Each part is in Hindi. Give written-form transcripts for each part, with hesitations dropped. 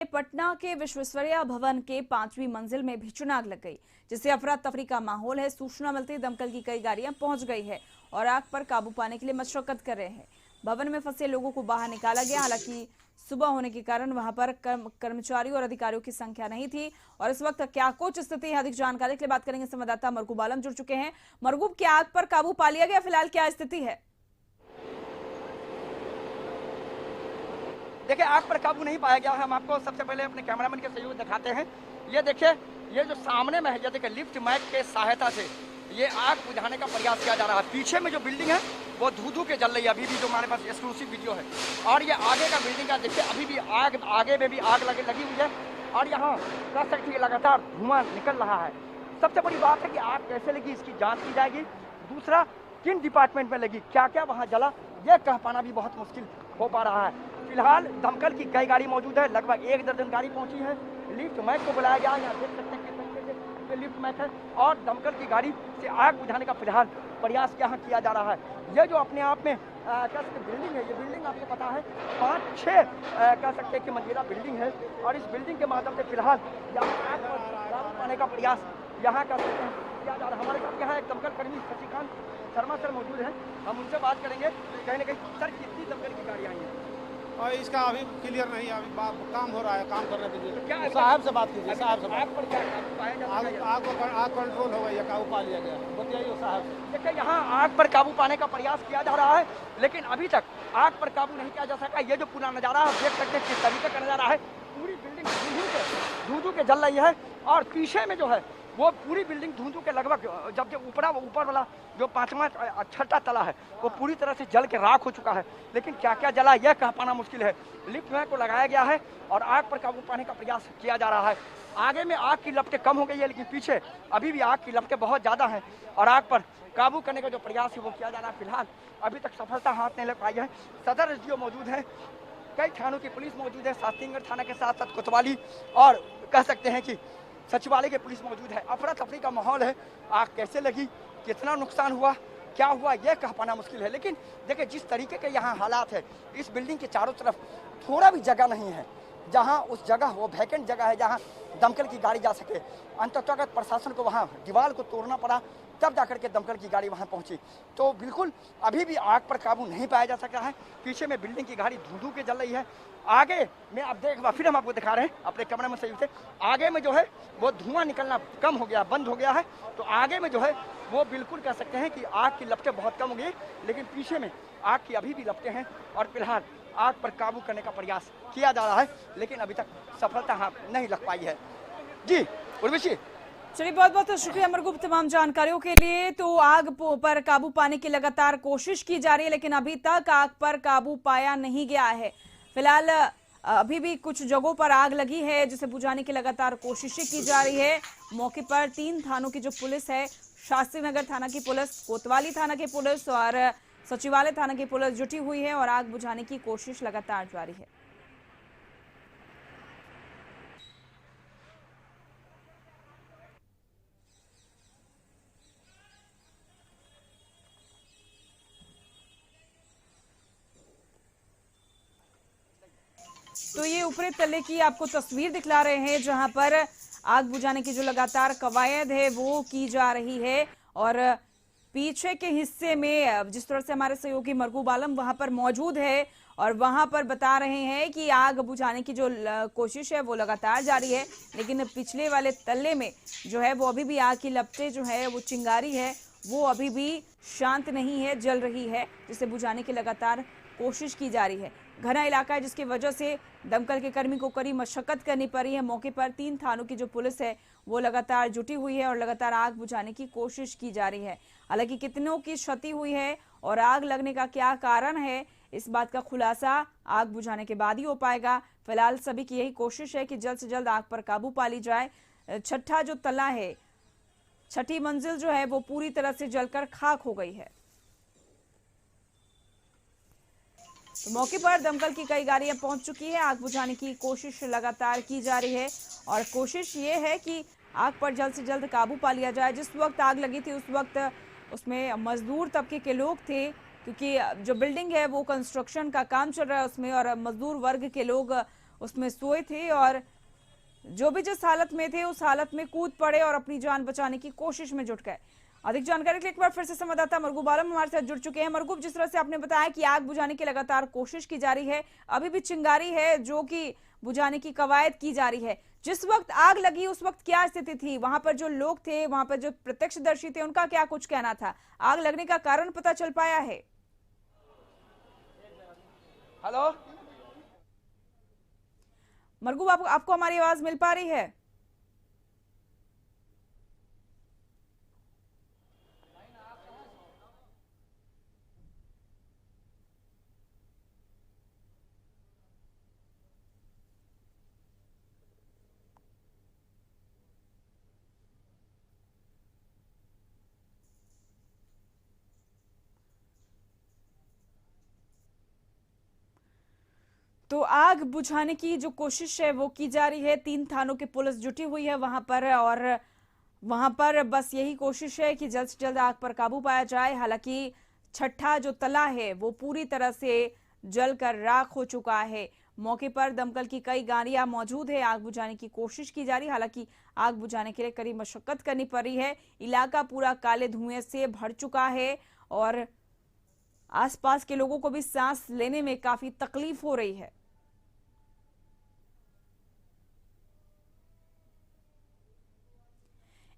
पटना के विश्वेश्वरैया भवन के 5वीं मंजिल में भीषण आग लग गई, जिससे अफरा तफरी का माहौल है। सूचना मिलते ही दमकल की कई गाड़ियां पहुंच गई है और आग पर काबू पाने के लिए मशक्कत कर रहे हैं। भवन में फंसे लोगों को बाहर निकाला गया। हालांकि सुबह होने के कारण वहां पर कर्मचारियों और अधिकारियों की संख्या नहीं थी। और इस वक्त क्या कुछ स्थिति है, अधिक जानकारी के लिए बात करेंगे। संवाददाता मरगूब आलम जुड़ चुके हैं। मरगूब, क्या आग पर काबू पा लिया गया? फिलहाल क्या स्थिति है? देखिए, आग पर काबू नहीं पाया गया है। हम आपको सबसे पहले अपने कैमरामैन के सहयोग दिखाते हैं। ये देखिए, ये जो सामने में है, ये देखिए लिफ्ट मैक के सहायता से ये आग बुझाने का प्रयास किया जा रहा है। पीछे में जो बिल्डिंग है वो धू के जल रही है। अभी भी जो हमारे पास एक्सक्लूसिव वीडियो है। और ये आगे का बिल्डिंग का देखिए, अभी भी आग, आगे में भी आग लगी हुई है। और यहाँ कह सकते हैं लगातार धुआं निकल रहा है। सबसे बड़ी बात है कि आग कैसे लगी, इसकी जाँच की जाएगी। दूसरा, किन डिपार्टमेंट में लगी, क्या क्या वहाँ जला, ये कह पाना भी बहुत मुश्किल हो पा रहा है। फिलहाल दमकल की कई गाड़ी मौजूद है, लगभग 1 दर्जन गाड़ी पहुंची है। लिफ्ट मैक को बुलाया गया, यहाँ देख सकते हैं किस तरीके से लिफ्ट मैक है। और दमकल की गाड़ी से आग बुझाने का फिलहाल प्रयास यहाँ किया जा रहा है। ये जो अपने आप में कह सकते बिल्डिंग है, ये बिल्डिंग आपको पता है 5-6 कह सकते हैं कि मंजिला बिल्डिंग है। और इस बिल्डिंग के माध्यम से फिलहाल यहाँ आग पर काबू पाने का प्रयास यहाँ कर सकते हैं किया जा रहा है। हमारे साथ यहाँ एक दमकल कर्मी शशिकांत शर्मा सर मौजूद है, हम उनसे बात करेंगे। कहीं ना कहीं सर, कितनी दमकल की गाड़ी आई है? और इसका अभी क्लियर नहीं है, अभी काम हो रहा है, काम करने के लिए। तो क्या साहब से बात कीजिए, साहब से आग पर क्या काबू पाया जा सकता है? आग कंट्रोल हो गई है, काबू पा लिया गया। बताइए साहब। देखिए, यहाँ आग पर काबू पाने का प्रयास किया जा रहा है, लेकिन अभी तक आग पर काबू नहीं किया जा सका। ये जो पूरा नज़ारा आप देख सकते हैं किस तरीके का नज़ारा है। पूरी बिल्डिंग धू के जल रही है। और पीछे में जो है वो पूरी बिल्डिंग धू के लगभग, जब ऊपर वाला जो 5वां 6ठा तला है वो पूरी तरह से जल के राख हो चुका है। लेकिन क्या क्या जला यह कह पाना मुश्किल है। लिफ्ट मैक को लगाया गया है और आग पर काबू पाने का प्रयास किया जा रहा है। आगे में आग की लपटें कम हो गई है, लेकिन पीछे अभी भी आग की लपटें बहुत ज़्यादा हैं। और आग पर काबू करने का जो प्रयास है वो किया जा रहा है। फिलहाल अभी तक सफलता हाथ नहीं लग पाई है। सदर एसडीओ मौजूद है, कई थानों की पुलिस मौजूद है, शास्त्रीगढ़ थाना के साथ साथ कोतवाली और कह सकते हैं कि सचिवालय के पुलिस मौजूद है। अफरा तफरी का माहौल है। आग कैसे लगी, कितना नुकसान हुआ, क्या हुआ, यह कह पाना मुश्किल है। लेकिन देखिए, जिस तरीके के यहाँ हालात है, इस बिल्डिंग के चारों तरफ थोड़ा भी जगह नहीं है जहाँ उस जगह, वो वैकेंट जगह है जहाँ दमकल की गाड़ी जा सके। अंततः प्रशासन को वहाँ दीवार को तोड़ना पड़ा, तब जाकर के दमकल की गाड़ी वहाँ पहुँची। तो बिल्कुल अभी भी आग पर काबू नहीं पाया जा सका है। पीछे में बिल्डिंग की गाड़ी धू के जल रही है। आगे में आप फिर हम आपको दिखा रहे हैं अपने कैमरे में सहयोग से। आगे में जो है वो धुआं निकलना कम हो गया, बंद हो गया है। तो आगे में जो है वो बिल्कुल कह सकते हैं कि आग की लपटें बहुत कम हो गई, लेकिन पीछे में आग की अभी भी लपटें हैं। और फिलहाल आग पर काबू करने का प्रयास किया जा रहा है, लेकिन अभी तक सफलता हाथ नहीं लग पाई है। जी उर्वशी। चलिए, बहुत बहुत शुक्रिया मरगूब तमाम जानकारियों के लिए। तो आग पर काबू पाने की लगातार कोशिश की जा रही है, लेकिन अभी तक आग पर काबू पाया नहीं गया है। फिलहाल अभी भी कुछ जगहों पर आग लगी है, जिसे बुझाने की लगातार कोशिशें की जा रही है। मौके पर 3 थानों की जो पुलिस है, शास्त्रीनगर थाना की पुलिस, कोतवाली थाना की पुलिस और सचिवालय थाना की पुलिस जुटी हुई है और आग बुझाने की कोशिश लगातार जारी है। तो ये ऊपरी तल्ले की आपको तस्वीर दिखला रहे हैं, जहां पर आग बुझाने की जो लगातार कवायद है वो की जा रही है। और पीछे के हिस्से में जिस तरह से हमारे सहयोगी मरगूब आलम वहां पर मौजूद है और वहां पर बता रहे हैं कि आग बुझाने की जो कोशिश है वो लगातार जारी है, लेकिन पिछले वाले तल्ले में जो है वो अभी भी आग की लपटें जो है वो चिंगारी है वो अभी भी शांत नहीं है, जल रही है, जिसे बुझाने की लगातार कोशिश की जा रही है। घना इलाका है, जिसकी वजह से दमकल के कर्मी को कड़ी मशक्कत करनी पड़ी है। मौके पर 3 थानों की जो पुलिस है वो लगातार जुटी हुई है और लगातार आग बुझाने की कोशिश की जा रही है। हालांकि कितनों की क्षति हुई है और आग लगने का क्या कारण है, इस बात का खुलासा आग बुझाने के बाद ही हो पाएगा। फिलहाल सभी की यही कोशिश है कि जल्द से जल्द आग पर काबू पा ली जाए। 6ठा जो तला है, 6ठी मंजिल जो है वो पूरी तरह से जलकर खाक हो गई है। तो मौके पर दमकल की कई गाड़ियां पहुंच चुकी है। आग बुझाने की कोशिश लगातार की जा रही है और कोशिश ये है कि आग पर जल्द से जल्द काबू पा लिया जाए। जिस वक्त आग लगी थी उस वक्त उसमें मजदूर तबके के लोग थे, क्योंकि जो बिल्डिंग है वो कंस्ट्रक्शन का काम चल रहा है उसमें, और मजदूर वर्ग के लोग उसमें सोए थे और जो भी जिस हालत में थे उस हालत में कूद पड़े और अपनी जान बचाने की कोशिश में जुट गए। अधिक जानकारी के लिए एक बार फिर से संवाददाता मरगूब आलम हमारे साथ जुड़ चुके हैं। मरगूब, जिस तरह से आपने बताया कि आग बुझाने की लगातार कोशिश की जा रही है, अभी भी चिंगारी है जो कि बुझाने की कवायद की जा रही है, जिस वक्त आग लगी उस वक्त क्या स्थिति थी? वहां पर जो लोग थे, वहां पर जो प्रत्यक्षदर्शी थे, उनका क्या कुछ कहना था? आग लगने का कारण पता चल पाया है? हेलो मरगूब, आपको हमारी आवाज मिल पा रही है? तो आग बुझाने की जो कोशिश है वो की जा रही है। 3 थानों की पुलिस जुटी हुई है वहां पर और वहां पर बस यही कोशिश है कि जल्द से जल्द आग पर काबू पाया जाए। हालांकि छठा जो तला है वो पूरी तरह से जलकर राख हो चुका है। मौके पर दमकल की कई गाड़ियां मौजूद है। आग बुझाने की कोशिश की जा रही है। हालांकि आग बुझाने के लिए कड़ी मशक्कत करनी पड़ रही है। इलाका पूरा काले धुएं से भर चुका है और आसपास के लोगों को भी सांस लेने में काफी तकलीफ हो रही है।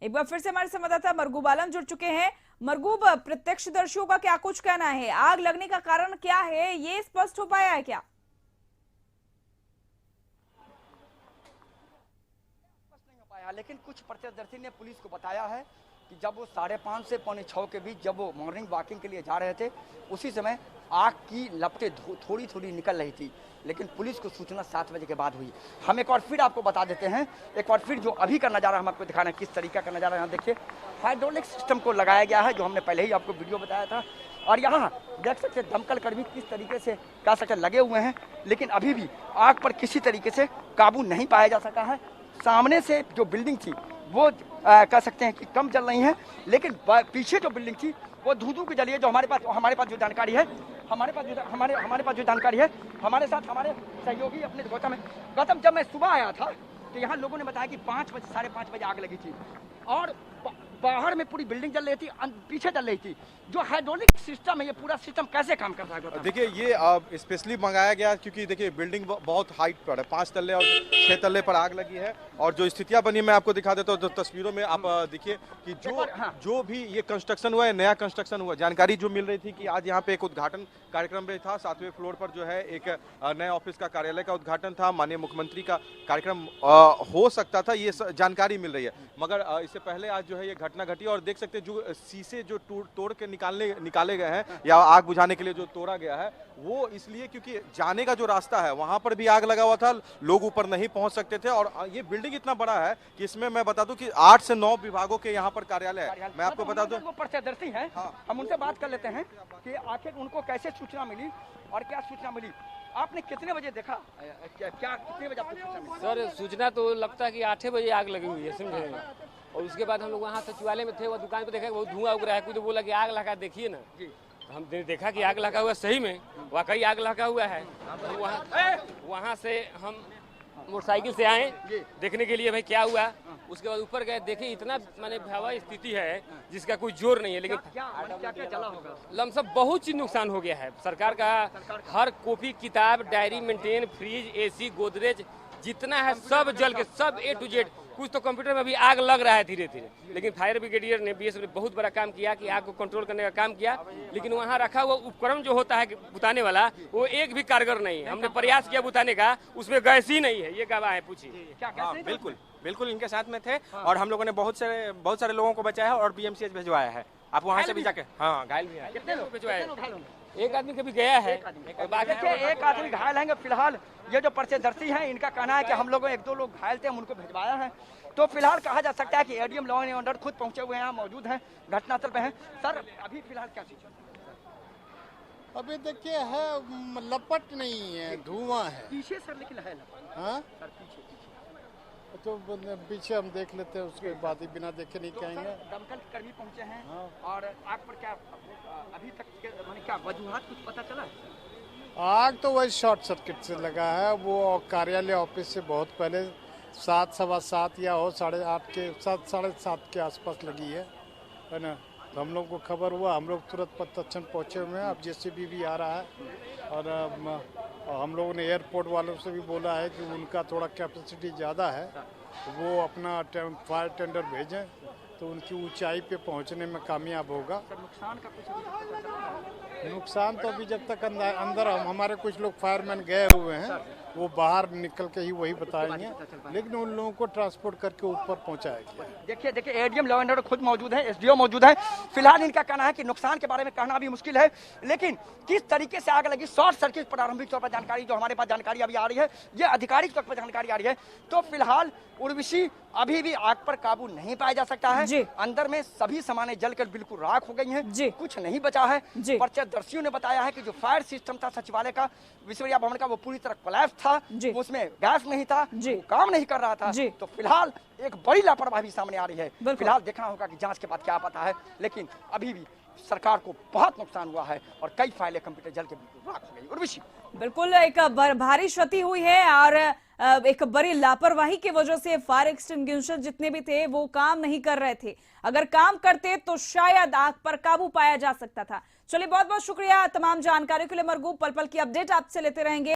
एक बार फिर से हमारे संवाददाता मरगूब आलम जुड़ चुके हैं। मरगूब, प्रत्यक्षदर्शियों का क्या कुछ कहना है? आग लगने का कारण क्या है, ये स्पष्ट हो पाया है क्या? स्पष्ट नहीं हो पाया, लेकिन कुछ प्रत्यक्षदर्शी ने पुलिस को बताया है कि जब वो 5:30 से 5:45 के बीच जब वो मॉर्निंग वॉकिंग के लिए जा रहे थे, उसी समय आग की लपटें थोड़ी थोड़ी निकल रही थी, लेकिन पुलिस को सूचना 7 बजे के बाद हुई। हम एक बार फिर आपको बता देते हैं, एक बार फिर जो अभी का नज़ारा हम आपको दिखा रहे हैं, किस तरीका का नज़ारा। यहाँ देखिए, हाइड्रोलिक सिस्टम को लगाया गया है, जो हमने पहले ही आपको वीडियो बताया था। और यहाँ देख सकते हैं दमकल कर्मी किस तरीके से कह सकते लगे हुए हैं, लेकिन अभी भी आग पर किसी तरीके से काबू नहीं पाया जा सका है। सामने से जो बिल्डिंग थी वो कह सकते हैं कि कम जल रही है, लेकिन पीछे जो बिल्डिंग थी वो धू की जली है। जो हमारे पास जो जानकारी है, हमारे पास जो जानकारी है, हमारे साथ हमारे सहयोगी अपने गौतम, जब मैं सुबह आया था तो यहाँ लोगों ने बताया कि 5 बजे 5:30 बजे आग लगी थी और बाहर में पूरी बिल्डिंग जल रही थी, पीछे जल रही थी। जो हाइड्रोलिक सिस्टम है, ये पूरा सिस्टम कैसे काम कर रहा है? देखिए, ये स्पेशली मंगाया गया क्योंकि देखिए बिल्डिंग बहुत हाइट पर है, 5 तल्ले और 6 तल्ले पर आग लगी है। और जो स्थितियां बनी मैं आपको दिखा देता हूँ, तो तस्वीरों में आप देखिए कि जो भी ये कंस्ट्रक्शन हुआ है, नया कंस्ट्रक्शन हुआ। जानकारी जो मिल रही थी कि आज यहाँ पे एक उद्घाटन कार्यक्रम भी था, 7वें फ्लोर पर जो है एक नए ऑफिस का कार्यालय का उद्घाटन था, माननीय मुख्यमंत्री का कार्यक्रम हो सकता था, ये जानकारी मिल रही है। मगर इससे पहले आज जो है ये घटना घटी और देख सकते हैं जो शीशे जो तोड़ के निकाले गए हैं या आग बुझाने के लिए जो तोड़ा गया है, वो इसलिए क्योंकि जाने का जो रास्ता है वहां पर भी आग लगा हुआ था, लोग ऊपर नहीं पहुंच सकते थे। और ये बिल्डिंग इतना बड़ा है कि इसमें मैं बता दूं कि 8 से 9 विभागों के यहाँ पर कार्यालय है। मैं आपको बता दूं, वो प्रत्यक्षदर्शी हैं, हम उनसे बात कर लेते हैं कि आखिर उनको कैसे सूचना मिली और क्या सूचना मिली। आपने कितने बजे देखा, क्या कितने बजे आपको सूचना मिली? सर, सूचना तो लगता है कि 8 बजे आग लगी हुई है, समझे। और उसके बाद हम लोग वहाँ सचिवालय में थे, वो दुकान पे देखा बहुत धुआं उग रहा है, कोई तो बोला कि आग लगा, देखिए ना। तो हम देखा कि आग लगा हुआ, सही में वाकई आग लगा हुआ है। वहाँ से हम मोटरसाइकिल से आए देखने के लिए भाई क्या हुआ। उसके बाद ऊपर गए, देखे इतना माने भयावह स्थिति है जिसका कोई जोर नहीं है। लेकिन क्या जला होगा? लमसम बहुत चीज नुकसान हो गया है। सरकार का हर कॉपी किताब, diary maintain, fridge, AC, Godrej जितना है सब जल के, सब A to Z। कुछ तो कंप्यूटर में भी आग लग रहा है धीरे धीरे, लेकिन फायर ब्रिगेडियर ने, BSF ने बहुत बड़ा काम किया कि आग को कंट्रोल करने का काम किया। लेकिन वहाँ रखा हुआ उपकरण जो होता है बुताने वाला, वो एक भी कारगर नहीं है। हमने प्रयास किया बुताने का, उसमें गैस ही नहीं है। ये गवाह है, पूछिए। हाँ, बिल्कुल इनके साथ में थे और हम लोगों ने बहुत सारे लोगों को बचाया और BMCH भिजवाया है। आप वहाँ से भी जाके, हाँ, घायल भी है। कितने लोग भिजवाए? एक आदमी कभी गया है, देखिए एक आदमी घायल है। फिलहाल ये जो प्रत्यक्षदर्शी हैं, इनका कहना है कि हम लोग 1-2 लोग घायल थे, हम उनको भिजवाया है। तो फिलहाल कहा जा सकता है कि ADM लॉ एंड ऑर्डर खुद पहुंचे हुए हैं, मौजूद हैं, घटनास्थल पे हैं। सर, अभी फिलहाल क्या सिचुएशन? अभी देखिए है, लपट नहीं है, धुआं है। पीछे सर लेकिन है ना? हाँ, सर पीछे तो पीछे हम देख लेते हैं, उसके बाद ही बिना देखे नहीं कहेंगे। दमकल कर्मी पहुंचे हैं और आग पर क्या अभी तक माने क्या वजूहात कुछ पता चला है? आग तो वही शॉर्ट सर्किट से लगा है। वो कार्यालय ऑफिस से बहुत पहले 7, सवा 7 या हो 8:30 के 7, 7:30 के आसपास लगी है ना। तो हम लोग को खबर हुआ, हम लोग तुरंत तत्क्षण पहुँचे हुए हैं। अब जेसीबी भी आ रहा है और हम लोगों ने एयरपोर्ट वालों से भी बोला है कि उनका थोड़ा कैपेसिटी ज़्यादा है, वो अपना फायर टेंडर भेजें तो उनकी ऊंचाई पे पहुंचने में कामयाब होगा। नुकसान का कुछ अभी तक पता चला है? नुकसान तो अभी जब तक अंदर हमारे कुछ लोग फायरमैन गए हुए हैं, वो बाहर निकल के ही वही बताएंगे, लेकिन उन लोगों को ट्रांसपोर्ट करके ऊपर पहुंचाया गया। देखिए एडीएम लॉ एंड ऑर्डर खुद मौजूद है, एसडीओ मौजूद है। फिलहाल इनका कहना है कि नुकसान के बारे में कहना भी मुश्किल है, लेकिन किस तरीके से आग लगी, शॉर्ट सर्किट प्रारंभिक तौर पर जानकारी जो हमारे पास जानकारी अभी आ रही है, ये आधिकारिक तौर पर जानकारी आ रही है। तो फिलहाल उर्वशी अभी भी आग पर काबू नहीं पाया जा सकता है। जी। अंदर में सभी सामानें जलकर बिल्कुल राख हो गई हैं, जी। कुछ नहीं बचा है। जी। प्रत्यक्षदर्शियों ने बताया है कि जो फायर सिस्टम था सचिवालय का, विश्वविद्या भवन का, वो पूरी तरह कोलैप्स था, जी। उसमें गैस नहीं था, जी। वो काम नहीं कर रहा था। जी। तो फिलहाल एक बड़ी लापरवाही सामने आ रही है। बिल्कुल। फिलहाल देखना होगा कि जांच के बाद क्या पता है, लेकिन अभी भी सरकार को बहुत नुकसान हुआ है और कई फाइलें कंप्यूटर जल के बिल्कुल राख हो गई। उर्वशी, बिल्कुल एक भारी क्षति हुई है और एक बड़ी लापरवाही की वजह से फायर एक्सटिंग्विशर जितने भी थे वो काम नहीं कर रहे थे। अगर काम करते तो शायद आग पर काबू पाया जा सकता था। चलिए, बहुत बहुत शुक्रिया तमाम जानकारियों के लिए मरगूब। पल पल की अपडेट आपसे लेते रहेंगे।